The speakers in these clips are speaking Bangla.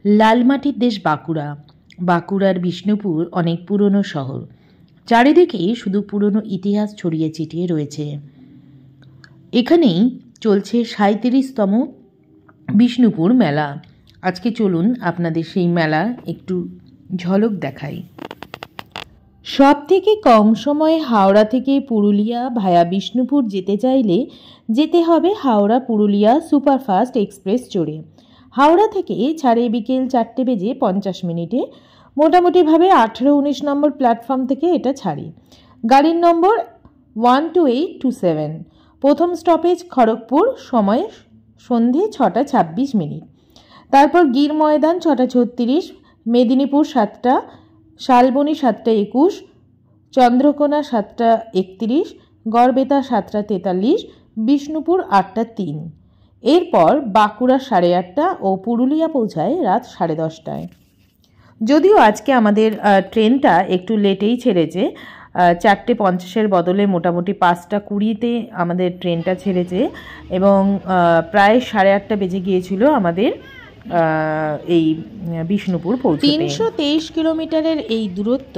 লালমাটির দেশ বাঁকুড়া। বাঁকুড়ার বিষ্ণুপুর অনেক পুরনো শহর। চারিদিকে শুধু পুরনো ইতিহাস ছড়িয়ে ছিটিয়ে রয়েছে। এখানেই চলছে 37তম বিষ্ণুপুর মেলা। আজকে চলুন আপনাদের সেই মেলা একটু ঝলক দেখাই। সব থেকে কম সময়ে হাওড়া থেকে পুরুলিয়া ভায়া বিষ্ণুপুর যেতে চাইলে যেতে হবে হাওড়া পুরুলিয়া সুপারফাস্ট এক্সপ্রেস চড়ে। হাওড়া থেকে ছাড়ে বিকেল 4:50 মোটামুটিভাবে 18-19 নম্বর প্ল্যাটফর্ম থেকে এটা ছাড়ে। গাড়ির নম্বর 12827। প্রথম স্টপেজ খড়গপুর, সময় সন্ধে 6:26। তারপর গীর ময়দান 6:36, মেদিনীপুর 7টা, শালবনী 7:21, চন্দ্রকোনা 7:31, গড়বেতা 7:43, বিষ্ণুপুর 8:03। এরপর বাঁকুড়া 8:30 ও পুরুলিয়া পৌঁছায় রাত 10:30টায়। যদিও আজকে আমাদের ট্রেনটা একটু লেটেই ছেড়েছে, 4:50 বদলে মোটামুটি 5:20 আমাদের ট্রেনটা ছেড়েছে এবং প্রায় 8:30 বেজে গিয়েছিল আমাদের এই বিষ্ণুপুর পৌঁছতে। 323 কিলোমিটারের এই দূরত্ব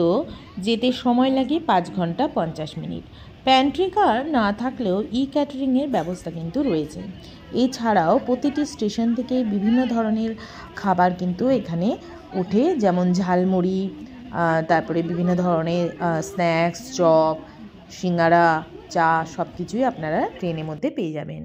যেতে সময় লাগে 5 ঘন্টা 50 মিনিট। প্যান্ট্রি কার না থাকলেও ক্যাটারিংয়ের ব্যবস্থা কিন্তু রয়েছে। এছাড়াও প্রতিটি স্টেশন থেকে বিভিন্ন ধরনের খাবার কিন্তু এখানে ওঠে, যেমন ঝালমুড়ি, তারপরে বিভিন্ন ধরনের স্ন্যাক্স, চপ, সিঙ্গারা, চা সব কিছুই আপনারা ট্রেনের মধ্যে পেয়ে যাবেন।